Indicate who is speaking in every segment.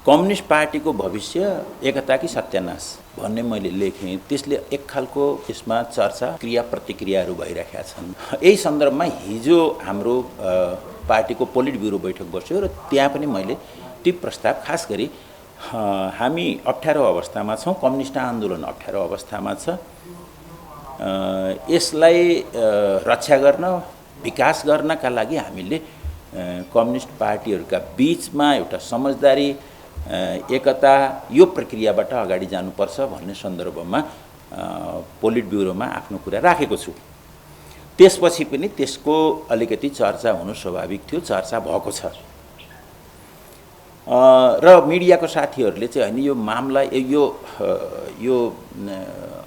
Speaker 1: Communist पार्टीको भविष्य एकताकी सत्यानाश भन्ने मैले लेखेँ। त्यसले एक खालको यसमा चर्चा क्रिया प्रतिक्रियाहरू भइरहेका छन्। यही सन्दर्भमा हिजो हाम्रो पार्टीको पोलिट ब्युरो बैठक बस्यो र त्यहाँ पनि मैले ती प्रस्ताव खास गरी हामी अप्ठ्यारो अवस्थामा छौँ, कम्युनिस्ट आन्दोलन अप्ठ्यारो अवस्थामा छ, यसलाई रक्षा गर्न विकास गर्नका लागि हामीले कम्युनिस्ट पार्टीहरूका बीचमा एउटा समझदारी एकता यो प्रक्रियाबाट अगाडि जानुपर्छ भन्ने सन्दर्भमा पोलिट ब्युरोमा आफ्नो कुरा राखेको छु। त्यसपछि पनि त्यसको अलिकति चर्चा हुनु स्वाभाविक थियो, चर्चा भएको छ र मिडियाको साथीहरूले चाहिँ हैन यो मामला यो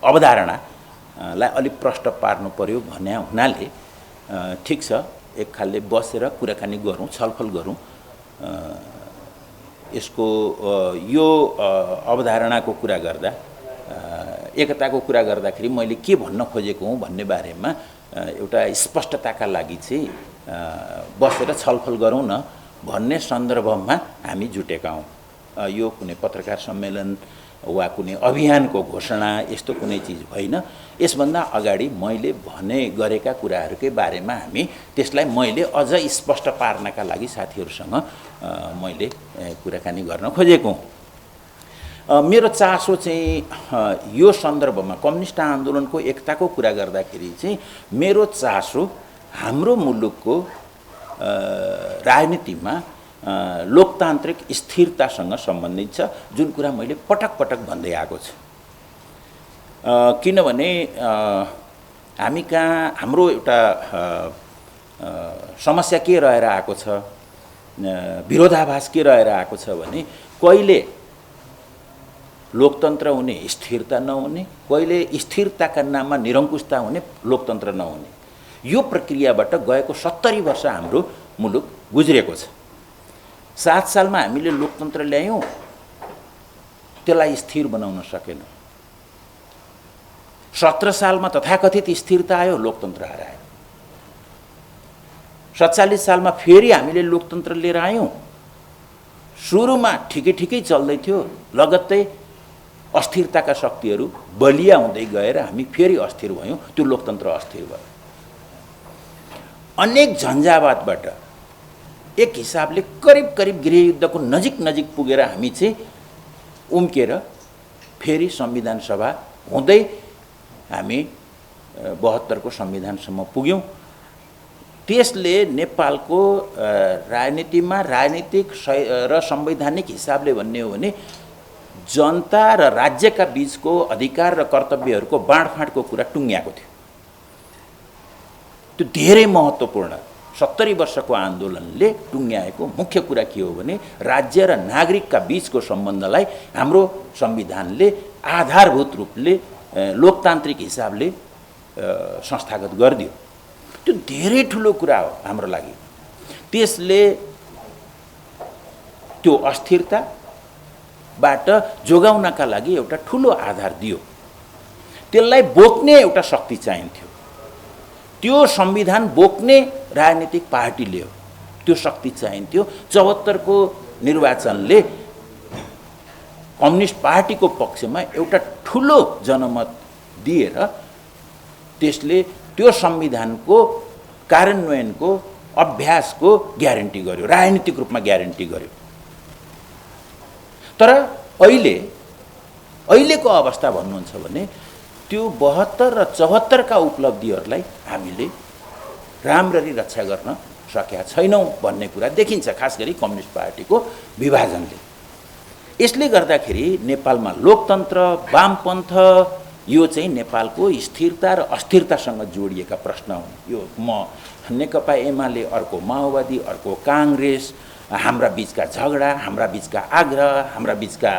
Speaker 1: अवधारणालाई अलि प्रष्ट पार्नु पर्यो भन्ने हुनाले ठीक छ, एक खालले बसेर कुराकानी गरौँ, छलफल गरौँ। यसको यो अवधारणाको कुरा गर्दा एकताको कुरा गर्दाखेरि मैले के भन्न खोजेको हुँ भन्ने बारेमा एउटा स्पष्टताका लागि चाहिँ बसेर छलफल गरौँ न भन्ने सन्दर्भमा हामी जुटेका हौँ। यो कुनै पत्रकार सम्मेलन वा कुनै अभियानको घोषणा यस्तो कुनै चिज होइन। यसभन्दा अगाडि मैले भने गरेका कुराहरूकै बारेमा हामी त्यसलाई मैले अझ स्पष्ट पार्नका लागि साथीहरूसँग मैले कुराकानी गर्न खोजेको हुँ। मेरो चासो चाहिँ यो सन्दर्भमा कम्युनिस्ट आन्दोलनको एकताको कुरा गर्दाखेरि चाहिँ मेरो चासो हाम्रो मुलुकको राजनीतिमा लोकतान्त्रिक स्थिरतासँग सम्बन्धित छ, जुन कुरा मैले पटक पटक भन्दै आएको छु। किनभने हामी कहाँ हाम्रो एउटा समस्या के रहेर आएको छ, विरोधाभास के रहेर आएको छ भने कहिले लोकतन्त्र हुने स्थिरता नहुने, कहिले स्थिरताका नाममा निरङ्कुशता हुने, लोकतन्त्र नहुने, यो प्रक्रियाबाट गएको 70 वर्ष हाम्रो मुलुक गुज्रेको छ। 7 सालमा हामीले लोकतन्त्र ल्यायौँ, त्यसलाई स्थिर बनाउन सकेनौँ। 17 सालमा तथाकथित स्थिरता आयो, लोकतन्त्र हरायो। 47 सालमा फेरि हामीले लोकतन्त्र लिएर आयौँ। सुरुमा ठिकै चल्दै थियो, लगत्तै अस्थिरताका शक्तिहरू बलिया हुँदै गएर हामी फेरि अस्थिर भयौँ, त्यो लोकतन्त्र अस्थिर भयो। अनेक झन्झावातबाट एक हिसाबले करिब गृहयुद्धको नजिक पुगेर हामी चाहिँ उम्केर फेरि संविधान सभा हुँदै हामी 72 को संविधानसम्म पुग्यौँ। त्यसले नेपालको राजनीतिमा राजनीतिक र संवैधानिक हिसाबले भन्ने हो भने जनता र राज्यका बीचको अधिकार र कर्तव्यहरूको बाँडफाँडको कुरा टुङ्ग्याएको थियो। त्यो धेरै महत्त्वपूर्ण 70 वर्षको आन्दोलनले टुङ्ग्याएको मुख्य कुरा के हो भने राज्य र नागरिकका बीचको सम्बन्धलाई हाम्रो संविधानले आधारभूत रूपले लोकतान्त्रिक हिसाबले संस्थागत गरिदियो। त्यो धेरै ठुलो कुरा हो हाम्रो लागि। त्यसले त्यो अस्थिरताबाट जोगाउनका लागि एउटा ठुलो आधार दियो। त्यसलाई बोक्ने एउटा शक्ति चाहिन्थ्यो। त्यो संविधान बोक्ने राजनीतिक पार्टीले हो, त्यो शक्ति चाहिन्थ्यो। 74 को निर्वाचनले कम्युनिस्ट पार्टीको पक्षमा एउटा ठुलो जनमत दिएर त्यसले त्यो संविधानको कार्यान्वयनको अभ्यासको ग्यारेन्टी गर्यो, राजनीतिक रूपमा ग्यारेन्टी गर्यो। तर अहिलेको अवस्था भन्नुहुन्छ भने त्यो 72 र 74 का उपलब्धिहरूलाई हामीले राम्ररी रक्षा गर्न सकेका छैनौँ भन्ने कुरा देखिन्छ, खास गरी कम्युनिस्ट पार्टीको विभाजनले। यसले गर्दाखेरि नेपालमा लोकतन्त्र, वामपन्थ यो चाहिँ नेपालको स्थिरता र अस्थिरतासँग जोडिएका प्रश्न हुन्। यो नेकपा एमाले, अर्को माओवादी, अर्को काङ्ग्रेस, हाम्रा बीचका झगडा, हाम्रा बीचका आग्रह, हाम्रा बीचका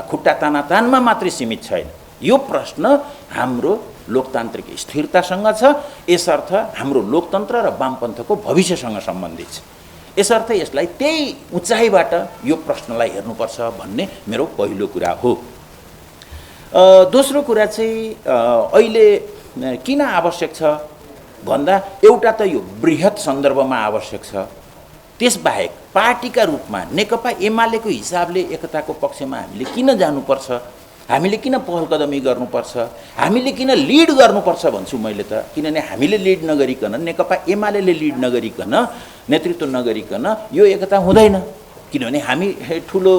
Speaker 1: खुट्टा तानातानमा मात्रै सीमित छैन। यो प्रश्न हाम्रो लोकतान्त्रिक स्थिरतासँग छ, यसर्थ हाम्रो लोकतन्त्र र वामपन्थको भविष्यसँग सम्बन्धित छ। यसर्थ यसलाई त्यही उचाइबाट यो प्रश्नलाई हेर्नुपर्छ भन्ने मेरो पहिलो कुरा हो। दोस्रो कुरा चाहिँ अहिले किन आवश्यक छ भन्दा एउटा त यो बृहत सन्दर्भमा आवश्यक छ। त्यसबाहेक पार्टीका रूपमा नेकपा एमालेको हिसाबले एकताको पक्षमा हामीले किन जानुपर्छ, हामीले किन पहल कदमी गर्नुपर्छ, हामीले किन लिड गर्नुपर्छ भन्छु मैले त। किनभने हामीले लिड नगरिकन, नेकपा एमाले लिड नगरिकन, नेतृत्व नगरिकन यो एकता हुँदैन। किनभने हामी ठुलो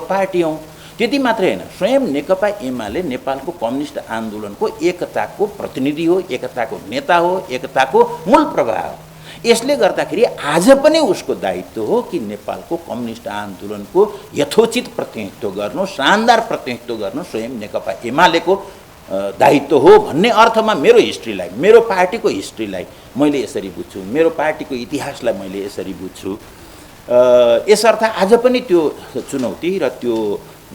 Speaker 1: पार्टी हौँ। त्यति मात्रै होइन, स्वयं नेकपा एमाले नेपालको कम्युनिस्ट आन्दोलनको एकताको प्रतिनिधि हो, एकताको नेता हो, एकताको मूल प्रवाह हो। यसले गर्दाखेरि आज पनि उसको दायित्व हो कि नेपालको कम्युनिस्ट आन्दोलनको यथोचित प्रतिनिधित्व गर्नु, शानदार प्रतिनिधित्व गर्नु स्वयं नेकपा एमालेको दायित्व हो भन्ने अर्थमा मेरो हिस्ट्रीलाई, मेरो पार्टीको हिस्ट्रीलाई मैले यसरी बुझ्छु, मेरो पार्टीको इतिहासलाई मैले यसरी बुझ्छु। यसर्थ आज पनि त्यो चुनौती र त्यो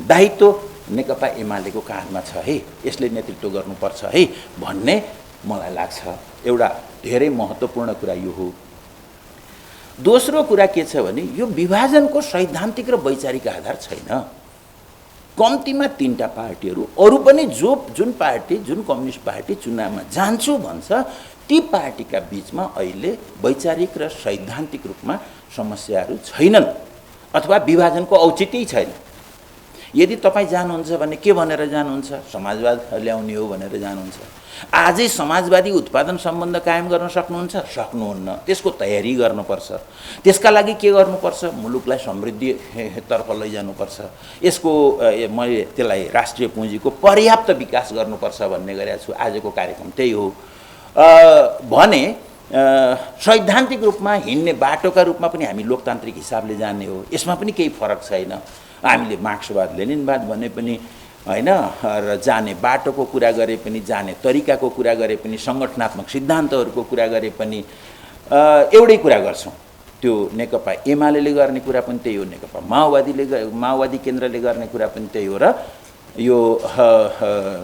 Speaker 1: दायित्व नेकपा एमालेको काँधमा छ है, यसले नेतृत्व गर्नुपर्छ है भन्ने मलाई लाग्छ। एउटा धेरै महत्त्वपूर्ण कुरा यो हो। दोस्रो कुरा के छ भने यो विभाजनको सैद्धान्तिक र वैचारिक आधार छैन। कम्तीमा 3टा पार्टीहरू, अरू पनि जुन पार्टी, जुन कम्युनिस्ट पार्टी चुनावमा जान्छु भन्छ, ती पार्टीका बीचमा अहिले वैचारिक र सैद्धान्तिक रूपमा समस्याहरू छैनन् अथवा विभाजनको औचित्य छैन। यदि तपाईँ जानुहुन्छ भने के भनेर जानुहुन्छ? समाजवाद ल्याउने हो भनेर जानुहुन्छ। आजै समाजवादी उत्पादन सम्बन्ध कायम गर्न सक्नुहुन्छ? सक्नुहुन्न। त्यसको तयारी गर्नुपर्छ। त्यसका लागि के गर्नुपर्छ? मुलुकलाई समृद्धितर्फ लैजानुपर्छ। यसको मैले त्यसलाई राष्ट्रिय पुँजीको पर्याप्त विकास गर्नुपर्छ भन्ने गरेको छु। आजको कार्यक्रम त्यही हो। भने सैद्धान्तिक रूपमा हिँड्ने बाटोका रूपमा पनि हामी लोकतान्त्रिक हिसाबले जाने हो। यसमा पनि केही फरक छैन। हामीले मार्क्सवाद लेनिनवाद भने पनि हैन, र जाने बाटोको कुरा गरे पनि, जाने तरिकाको कुरा गरे पनि, सङ्गठनात्मक सिद्धान्तहरूको कुरा गरे पनि एउटै कुरा गर्छौँ। त्यो नेकपा एमाले गर्ने कुरा पनि त्यही हो, नेकपा माओवादी केन्द्रले गर्ने कुरा पनि त्यही हो, र यो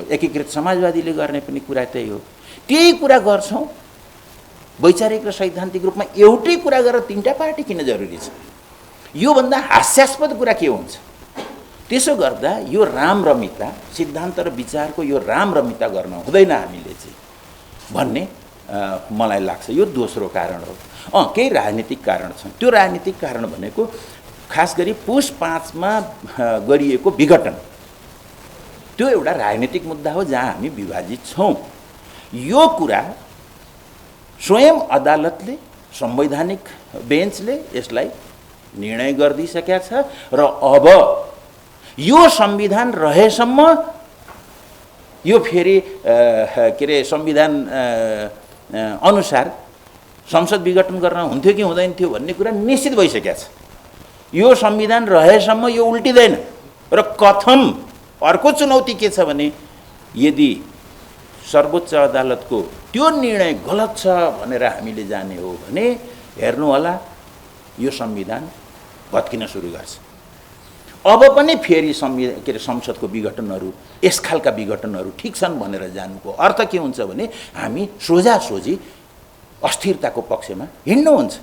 Speaker 1: एकीकृत समाजवादीले गर्ने पनि कुरा त्यही हो। त्यही कुरा गर्छौँ। वैचारिक र सैद्धान्तिक रूपमा एउटै कुरा गरेर 3टा पार्टी किन जरुरी छ? योभन्दा हास्यास्पद कुरा के हुन्छ? त्यसो गर्दा यो रामरमिता, सिद्धान्त र विचारको यो रामरमिता गर्न हुँदैन हामीले चाहिँ भन्ने मलाई लाग्छ। यो दोस्रो कारण हो। केही राजनीतिक कारण छन्। त्यो राजनीतिक कारण भनेको खास गरी पुस 5 मा गरिएको विघटन, त्यो एउटा राजनीतिक मुद्दा हो जहाँ हामी विभाजित छौँ। यो कुरा स्वयं अदालतले, संवैधानिक बेन्चले यसलाई निर्णय गरिदिइसकेका छ र अब यो संविधान रहेसम्म यो फेरि के अरे संविधान अनुसार संसद विघटन गर्न हुन्थ्यो कि हुँदैन थियो भन्ने कुरा निश्चित भइसकेको छ। यो संविधान रहेसम्म यो उल्टिँदैन। र कथम अर्को चुनौती के छ भने यदि सर्वोच्च अदालतको त्यो निर्णय गलत छ भनेर हामीले जाने हो भने हेर्नु होला यो संविधान भत्किन सुरु गर्छ। अब पनि फेरि के अरे संसदको विघटनहरू, यस खालका विघटनहरू ठिक छन् भनेर जानुको अर्थ के हुन्छ भने हामी सोझासोझी अस्थिरताको पक्षमा हिँड्नु हुन्छ।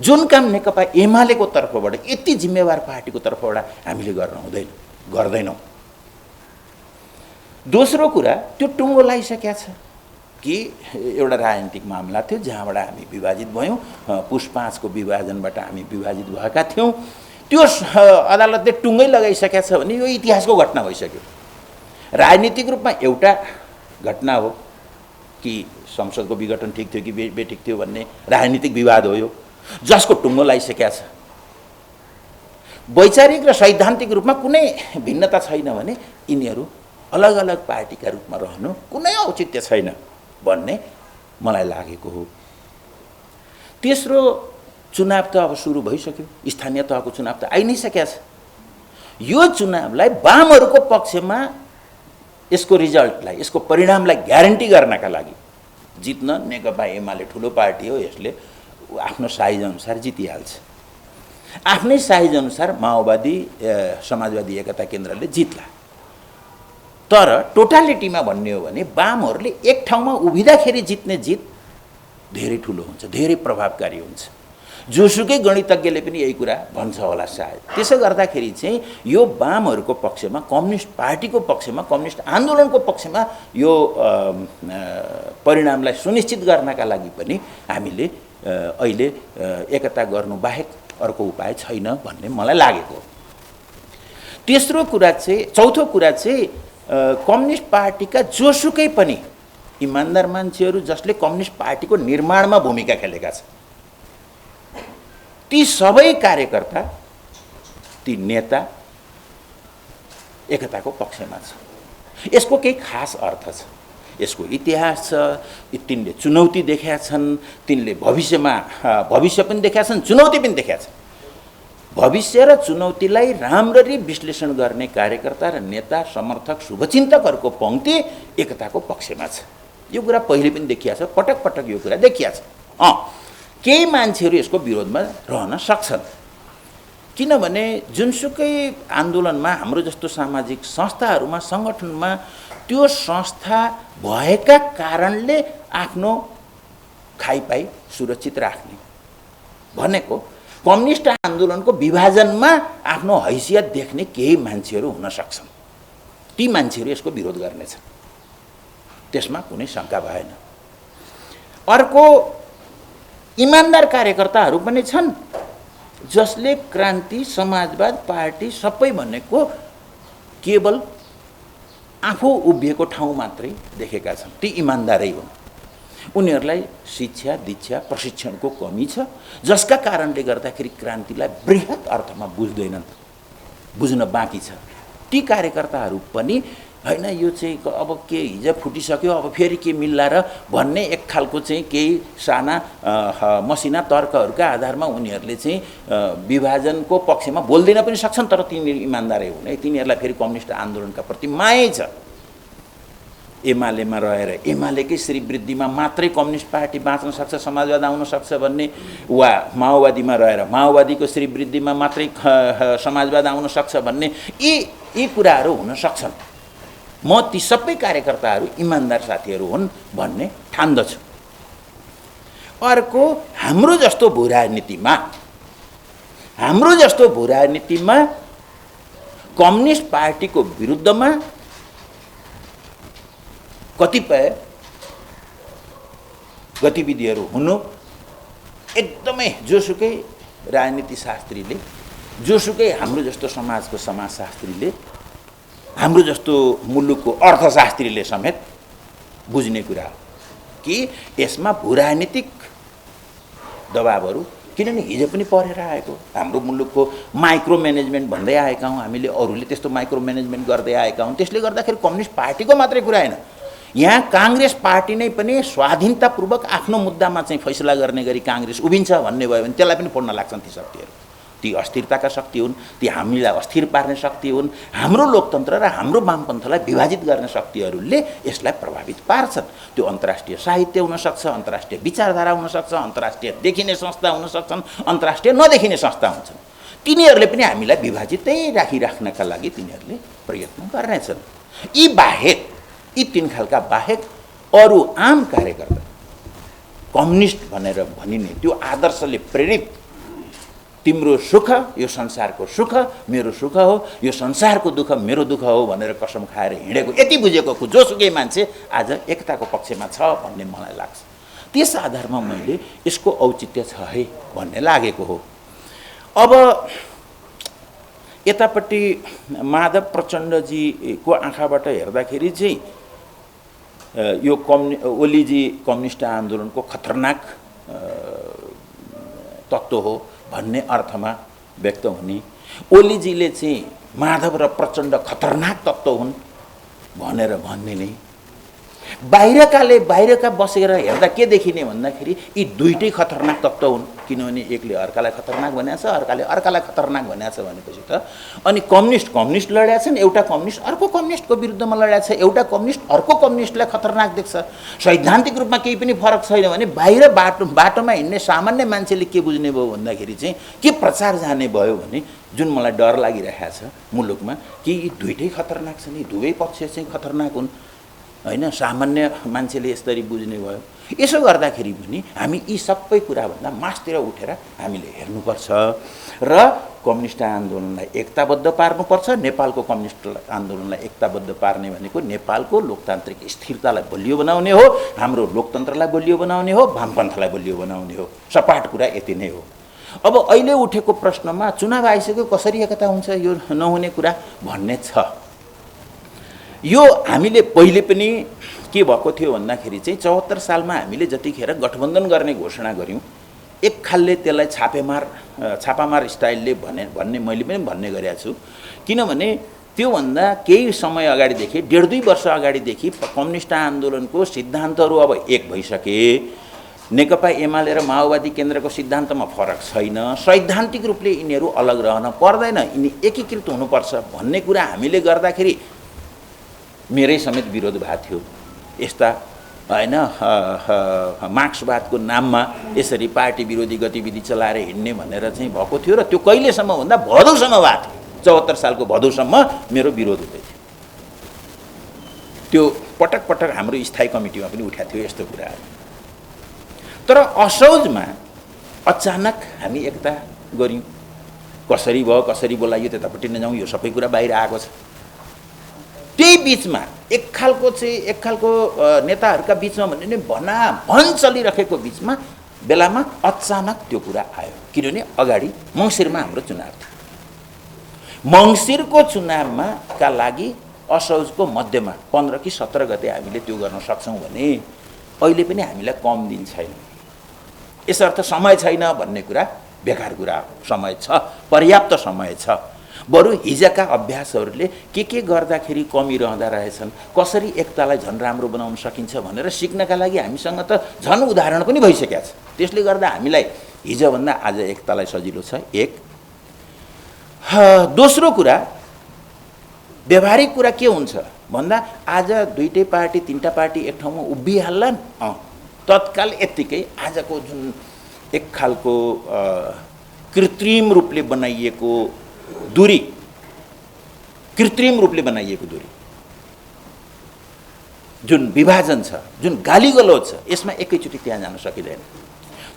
Speaker 1: जुन काम नेकपा एमालेको तर्फबाट, यति जिम्मेवार पार्टीको तर्फबाट हामीले गर्न हुँदैन, गर्दैनौँ। दोस्रो कुरा, त्यो टुङ्गो लगाइसकेका छ कि एउटा राजनीतिक मामला थियो जहाँबाट हामी विभाजित भयौँ। पुस 5 को विभाजनबाट हामी विभाजित भएका थियौँ। त्यो अदालतले टुङ्गै लगाइसकेका छ भने यो इतिहासको घटना भइसक्यो। राजनीतिक रूपमा एउटा घटना हो कि संसदको विघटन ठिक थियो कि बेठिक थियो भन्ने राजनीतिक विवाद हो यो, जसको टुङ्गो लगाइसकेका छ। वैचारिक र सैद्धान्तिक रूपमा कुनै भिन्नता छैन भने यिनीहरू अलग अलग पार्टीका रूपमा रहनु कुनै औचित्य छैन भन्ने मलाई लागेको हो। तेस्रो, चुनाव त अब सुरु भइसक्यो। स्थानीय तहको चुनाव त आइ नै सकेको छ। यो चुनावलाई वामहरूको पक्षमा यसको रिजल्टलाई, यसको परिणामलाई ग्यारेन्टी गर्नका लागि जित्न नेकपा एमाले ठुलो पार्टी हो, यसले आफ्नो साइज अनुसार जितिहाल्छ। आफ्नै साइज अनुसार माओवादी समाजवादी एकता केन्द्रले जित्ला। तर टोटालिटीमा भन्ने हो भने वामहरूले एक ठाउँमा उभिँदाखेरि जित्ने जित धेरै ठुलो हुन्छ, धेरै प्रभावकारी हुन्छ। जोसुकै गणितज्ञले पनि यही कुरा भन्छ होला सायद। त्यसो गर्दाखेरि चाहिँ यो वामहरूको पक्षमा, कम्युनिस्ट पार्टीको पक्षमा, कम्युनिस्ट आन्दोलनको पक्षमा यो परिणामलाई सुनिश्चित गर्नका लागि पनि हामीले अहिले एकता गर्नु बाहेक अर्को उपाय छैन भन्ने मलाई लागेको। तेस्रो कुरा चाहिँ चौथो कुरा चाहिँ कम्युनिस्ट पार्टीका जोसुकै पनि इमान्दार मान्छेहरू जसले कम्युनिस्ट पार्टीको निर्माणमा भूमिका खेलेका छन् ती सबै कार्यकर्ता ती नेता एकताको पक्षमा छ। यसको केही खास अर्थ छ, यसको इतिहास छ, तिनले चुनौती देखेका छन्, तिनले भविष्य पनि देखेका छन्, चुनौती पनि देखेका छन्। भविष्य र चुनौतीलाई राम्ररी विश्लेषण गर्ने कार्यकर्ता र नेता समर्थक शुभचिन्तकहरूको पङ्क्ति एकताको पक्षमा छ। यो कुरा पहिले पनि देखिया छ, पटक पटक यो कुरा देखिया छ। केही मान्छेहरू यसको विरोधमा रहन सक्छन्, किनभने जुनसुकै आन्दोलनमा हाम्रो जस्तो सामाजिक संस्थाहरूमा सङ्गठनमा त्यो संस्था भएका कारणले आफ्नो खाइपाई सुरक्षित राख्ने भनेको कम्युनिस्ट आन्दोलनको विभाजनमा आफ्नो हैसियत देख्ने केही मान्छेहरू हुन सक्छन्। ती मान्छेहरू यसको विरोध गर्नेछन्, त्यसमा कुनै शङ्का भएन। अर्को इमान्दार कार्यकर्ताहरू पनि छन् जसले क्रान्ति, समाजवाद पार्टी सबै भनेको केवल आफू उभिएको ठाउँ मात्रै देखेका छन्, ती इमान्दारै हुन्। उनीहरूलाई शिक्षा दीक्षा प्रशिक्षणको कमी छ, जसका कारणले गर्दाखेरि क्रान्तिलाई बृहत अर्थमा बुझ्दैनन्, बुझ्न बाँकी छ। ती कार्यकर्ताहरू पनि हैन यो चाहिँ अब के हिजो फुटिसक्यो अब फेरि के मिल्ला र भन्ने एक खालको चाहिँ केही साना मसिना तर्कहरूका आधारमा उनीहरूले चाहिँ विभाजनको पक्षमा बोल्दैन पनि सक्छन्, तर तिनीहरू इमान्दारै हुन् है। तिनीहरूलाई फेरि कम्युनिस्ट आन्दोलनका प्रति मायै छ। एमालेमा रहेर एमालेकै श्रीवृद्धिमा मात्रै कम्युनिस्ट पार्टी बाँच्न सक्छ, समाजवाद आउन सक्छ भन्ने, वा माओवादीमा रहेर माओवादीको श्रीवृद्धिमा मात्रै समाजवाद आउन सक्छ भन्ने यी कुराहरू हुन सक्छन्। म ती सबै कार्यकर्ताहरू इमान्दार साथीहरू हुन् भन्ने ठान्दछु। अर्को हाम्रो जस्तो भू राजनीतिमा कम्युनिस्ट पार्टीको विरुद्धमा कतिपय गतिविधिहरू हुनु एकदमै जोसुकै राजनीति शास्त्रीले, जोसुकै हाम्रो जस्तो समाजको समाजशास्त्रीले, हाम्रो जस्तो मुलुकको अर्थशास्त्रीले समेत बुझ्ने कुरा हो कि यसमा भूराजनीतिक दबावहरू, किनभने हिजो पनि परेर आएको हाम्रो मुलुकको माइक्रो म्यानेजमेन्ट भन्दै आएका हौँ हामीले, अरूले त्यस्तो माइक्रो म्यानेजमेन्ट गर्दै आएका हुन्। त्यसले गर्दाखेरि कम्युनिस्ट पार्टीको मात्रै कुरा होइन, यहाँ काङ्ग्रेस पार्टी नै पनि स्वाधीनतापूर्वक आफ्नो मुद्दामा चाहिँ फैसला गर्ने गरी काङ्ग्रेस उभिन्छ भन्ने भयो भने त्यसलाई पनि फोड्न लाग्छन् ती शक्तिहरू। ती अस्थिरताका शक्ति हुन्, ती हामीलाई अस्थिर पार्ने शक्ति हुन्। हाम्रो लोकतन्त्र र हाम्रो वामपन्थलाई विभाजित गर्ने शक्तिहरूले यसलाई प्रभावित पार्छन्। त्यो अन्तर्राष्ट्रिय साहित्य हुनसक्छ, अन्तर्राष्ट्रिय विचारधारा हुनसक्छ, अन्तर्राष्ट्रिय देखिने संस्था हुन सक्छन्, अन्तर्राष्ट्रिय नदेखिने संस्था हुन्छन्। तिनीहरूले पनि हामीलाई विभाजितै राखिराख्नका लागि तिनीहरूले प्रयत्न गर्नेछन्। यी बाहेक, यी तीन खालका बाहेक अरू आम कार्यकर्ता कम्युनिस्ट भनेर भनिने त्यो आदर्शले प्रेरित तिम्रो सुख यो संसारको सुख मेरो सुख हो, यो संसारको दुःख मेरो दुःख हो भनेर कसम खाएर हिँडेको यति बुझेको जोसुकै मान्छे आज एकताको पक्षमा छ भन्ने मलाई लाग्छ। त्यस आधारमा मैले यसको औचित्य छ है भन्ने लागेको हो। अब यतापट्टि माधव प्रचण्डजीको आँखाबाट हेर्दाखेरि चाहिँ यो ओलीजी कम्युनिस्ट आन्दोलनको खतरनाक तत्त्व हो भन्ने अर्थमा व्यक्त हुने, ओलीजीले चाहिँ माधव र प्रचण्ड खतरनाक तत्त्व हुन् भनेर भनिदिने, बाहिरका बसेर हेर्दा के देखिने भन्दाखेरि यी दुईटै खतरनाक तत्त्व हुन्, किनभने एकले अर्कालाई खतरनाक भनेको छ, अर्काले अर्कालाई खतरनाक भनेको छ भनेपछि त अनि कम्युनिस्ट लडेका छन्, एउटा कम्युनिस्ट अर्को कम्युनिस्टको विरुद्धमा लडेको छ, एउटा कम्युनिस्ट अर्को कम्युनिस्टलाई खतरनाक देख्छ। सैद्धान्तिक रूपमा केही पनि फरक छैन भने बाहिर बाटोमा हिँड्ने सामान्य मान्छेले के बुझ्ने भयो भन्दाखेरि चाहिँ के प्रचार जाने भयो भने जुन मलाई डर लागिरहेको छ मुलुकमा कि यी दुईटै खतरनाक छन्, यी दुवै पक्ष चाहिँ खतरनाक हुन् हैन, सामान्य मान्छेले यसरी बुझ्ने भयो। यसो गर्दाखेरि पनि हामी यी सबै कुराभन्दा मास्तिर उठेर हामीले हेर्नुपर्छ र कम्युनिस्ट आन्दोलनलाई एकताबद्ध पार्नुपर्छ। नेपालको कम्युनिस्ट आन्दोलनलाई एकताबद्ध पार्ने भनेको नेपालको लोकतान्त्रिक स्थिरतालाई बलियो बनाउने हो, हाम्रो लोकतन्त्रलाई बलियो बनाउने हो, वामपन्थलाई बलियो बनाउने हो। सपाट कुरा यति नै हो। अब अहिले उठेको प्रश्नमा चुनाव आइसक्यो कसरी एकता हुन्छ यो नहुने कुरा भन्ने छ। यो हामीले पहिले पनि के भएको थियो भन्दाखेरि चाहिँ 74 सालमा हामीले जतिखेर गठबन्धन गर्ने घोषणा गर्यौं एक खालले त्यसलाई छापामार स्टाइलले भन्ने मैले पनि भन्ने गरेको छु। किनभने त्योभन्दा केही समय अगाडिदेखि 1.5-2 वर्ष अगाडिदेखि कम्युनिस्ट आन्दोलनको सिद्धान्तहरू अब एक भइसके। नेकपा एमाले र माओवादी केन्द्रको सिद्धान्तमा फरक छैन। सैद्धान्तिक रूपले यिनीहरू अलग रहन पर्दैन, यिनी एकीकृत हुनुपर्छ भन्ने कुरा हामीले गर्दाखेरि मेरै समेत विरोध भएको थियो। यस्ता हैन मार्क्सवादको नाममा यसरी पार्टी विरोधी गतिविधि चलाएर हिँड्ने भनेर चाहिँ भएको थियो र त्यो कहिलेसम्म भन्दा भदौसम्म भएको थियो। 74 सालको भदौसम्म मेरो विरोध हुँदै थियो। त्यो पटक पटक हाम्रो स्थायी कमिटीमा पनि उठाएको थियो यस्तो कुराहरू। तर असोजमा अचानक हामी एकता गर्यौं। कसरी भयो कसरी बोलायो त्यतापट्टि नजाउँ, यो सबै कुरा बाहिर आएको छ। त्यही बीचमा एक खालको नेताहरूका बीचमा भन्ने नि भन चलिरहेको बीचमा बेलामा अचानक त्यो कुरा आयो। किनभने अगाडि मङ्सिरमा हाम्रो चुनाव थियो। मङ्सिरको चुनावमा का लागि असोजको मध्यमा 15 कि 17 गते हामीले त्यो गर्न सक्छौं भने अहिले पनि हामीलाई कम दिन छैन। यसर्थ समय छैन भन्ने कुरा बेकार कुरा हो। समय छ, पर्याप्त समय छ। बरु हिजोका अभ्यासहरूले के गर्दाखेरि कमी रहँदा रहेछन्, कसरी एकतालाई झन् राम्रो बनाउन सकिन्छ भनेर सिक्नका लागि हामीसँग त झन् उदाहरण पनि भइसकेको छ। त्यसले गर्दा हामीलाई हिजोभन्दा आज एकतालाई सजिलो छ। एक दोस्रो कुरा व्यवहारिक कुरा के हुन्छ भन्दा आज दुईटै पार्टी तीनटा पार्टी एक ठाउँमा उभिहाल्लान्, तत्काल यत्तिकै आजको जुन एक खालको कृत्रिम रूपले बनाइएको दूरी, जुन विभाजन छ, जुन गालीगलोच छ, यसमा एकैचोटि त्यहाँ जान सकिँदैन।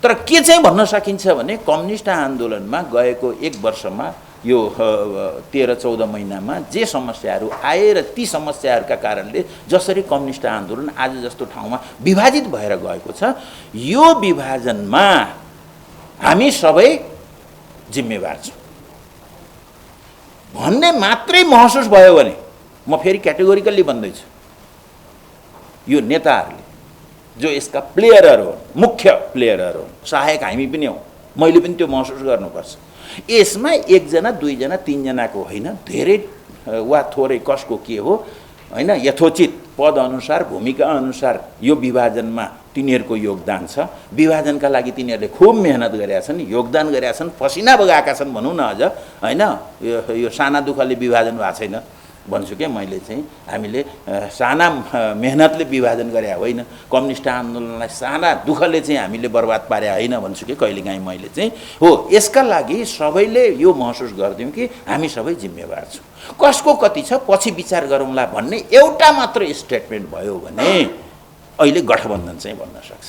Speaker 1: तर के चाहिँ भन्न सकिन्छ भने कम्युनिस्ट आन्दोलनमा गएको एक वर्षमा यो 13-14 महिनामा जे समस्याहरू आए र ती समस्याहरूका कारणले जसरी कम्युनिस्ट आन्दोलन आज जस्तो ठाउँमा विभाजित भएर गएको छ, यो विभाजनमा हामी सबै जिम्मेवार छौँ भन्ने मात्रै महसुस भयो भने म फेरि क्याटेगोरिकल्ली भन्दैछु, यो नेताहरूले जो यसका प्लेयरहरू हुन्, मुख्य प्लेयरहरू हुन्, सहायक हामी पनि हौँ, मैले पनि त्यो महसुस गर्नुपर्छ। यसमा एकजना दुईजना तीनजनाको होइन, धेरै वा थोरै कसको के हो होइन, यथोचित पद अनुसार भूमिका अनुसार यो विभाजनमा तिनीहरूको योगदान छ। विभाजनका लागि तिनीहरूले खूब मेहनत गरेका छन्, योगदान गरेका छन्, पसिना बगाएका छन् भनौँ न। अझ होइन यो साना दुःखले विभाजन भएको छैन भन्छु क्या मैले चाहिँ। हामीले साना मेहनतले विभाजन गरे होइन, कम्युनिस्ट आन्दोलनलाई साना दुःखले चाहिँ हामीले बर्बाद पारे होइन भन्छु कि कहिलेकाहीँ मैले चाहिँ। हो, यसका लागि सबैले यो महसुस गरिदिउँ कि हामी सबै जिम्मेवार छौँ। कसको कति छ पछि विचार गरौँला भन्ने एउटा मात्र स्टेटमेन्ट भयो भने अहिले गठबन्धन चाहिँ बन्न सक्छ।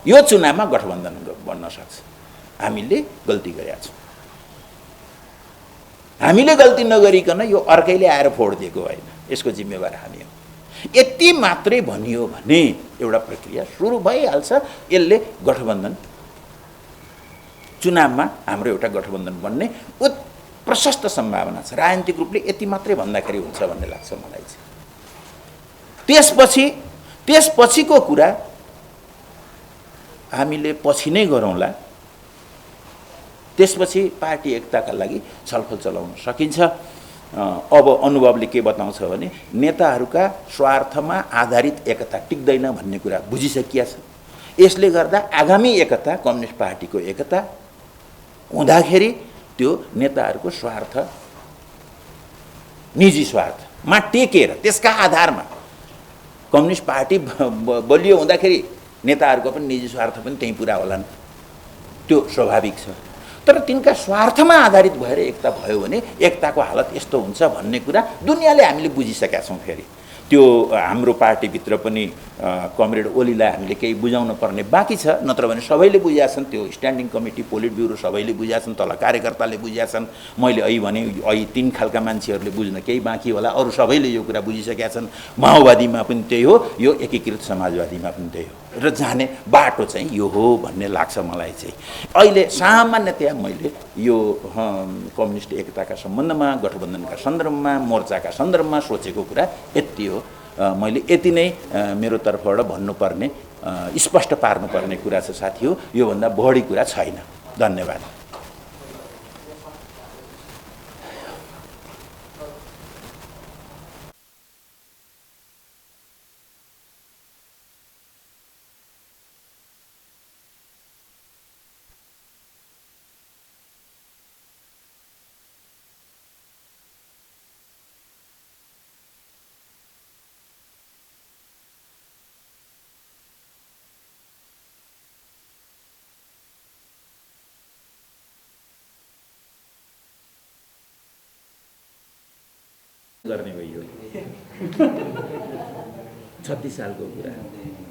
Speaker 1: यो चुनावमा गठबन्धन बन्न सक्छ। हामीले गल्ती गरेका छौँ। हामीले गल्ती नगरिकन यो अर्कैले आएर फोड दिएको होइन, यसको जिम्मेवार हामी हो। यति मात्रै भनियो भने एउटा प्रक्रिया सुरु भइहाल्छ। यसले गठबन्धन, चुनावमा हाम्रो एउटा गठबन्धन बन्ने प्रशस्त सम्भावना छ। राजनीतिक रूपले यति मात्रै भन्दाखेरि हुन्छ भन्ने लाग्छ मलाई चाहिँ। त्यसपछिको कुरा हामीले पछि नै गरौँला। त्यसपछि पार्टी एकताका लागि छलफल चलाउन सकिन्छ। अब अनुभवले के बताउँछ भने नेताहरूका स्वार्थमा आधारित एकता टिक्दैन भन्ने कुरा बुझिसकिया छ। यसले गर्दा आगामी एकता, कम्युनिस्ट पार्टीको एकता हुँदाखेरि त्यो नेताहरूको स्वार्थ, निजी स्वार्थमा टेकेर त्यसका आधारमा कम्युनिस्ट पार्टी बलियो हुँदाखेरि नेताहरूको पनि निजी स्वार्थ पनि त्यही पुरा होलान्, त्यो स्वाभाविक छ। तर तिनका स्वार्थमा आधारित भएर एकता भयो भने एकताको हालत यस्तो हुन्छ भन्ने कुरा दुनियाँले हामीले बुझिसकेका छौँ। फेरि त्यो हाम्रो पार्टीभित्र पनि कमरेड ओलीलाई हामीले केही बुझाउन पर्ने बाँकी छ, नत्र भने सबैले बुझेका छन्। त्यो स्ट्यान्डिङ कमिटी, पोलिट ब्युरो सबैले बुझेका छन्, तल कार्यकर्ताले बुझेका छन्। मैले अहिले भने अहिले 3 खालका मान्छेहरूले बुझ्न केही बाँकी होला, अरू सबैले यो कुरा बुझिसकेका छन्। माओवादीमा पनि त्यही हो, यो एकीकृत समाजवादीमा पनि त्यही हो। र जाने बाटो चाहिँ यो हो भन्ने लाग्छ मलाई चाहिँ। अहिले सामान्यतया मैले यो कम्युनिस्ट एकताका सम्बन्धमा, गठबन्धनका सन्दर्भमा, मोर्चाका सन्दर्भमा सोचेको कुरा यति हो। मैले यति नै मेरो तर्फबाट भन्नुपर्ने, स्पष्ट पार्नुपर्ने कुरा छ साथी हो। योभन्दा बढी कुरा छैन। धन्यवाद। गर्ने भयो 36 सालको कुरा।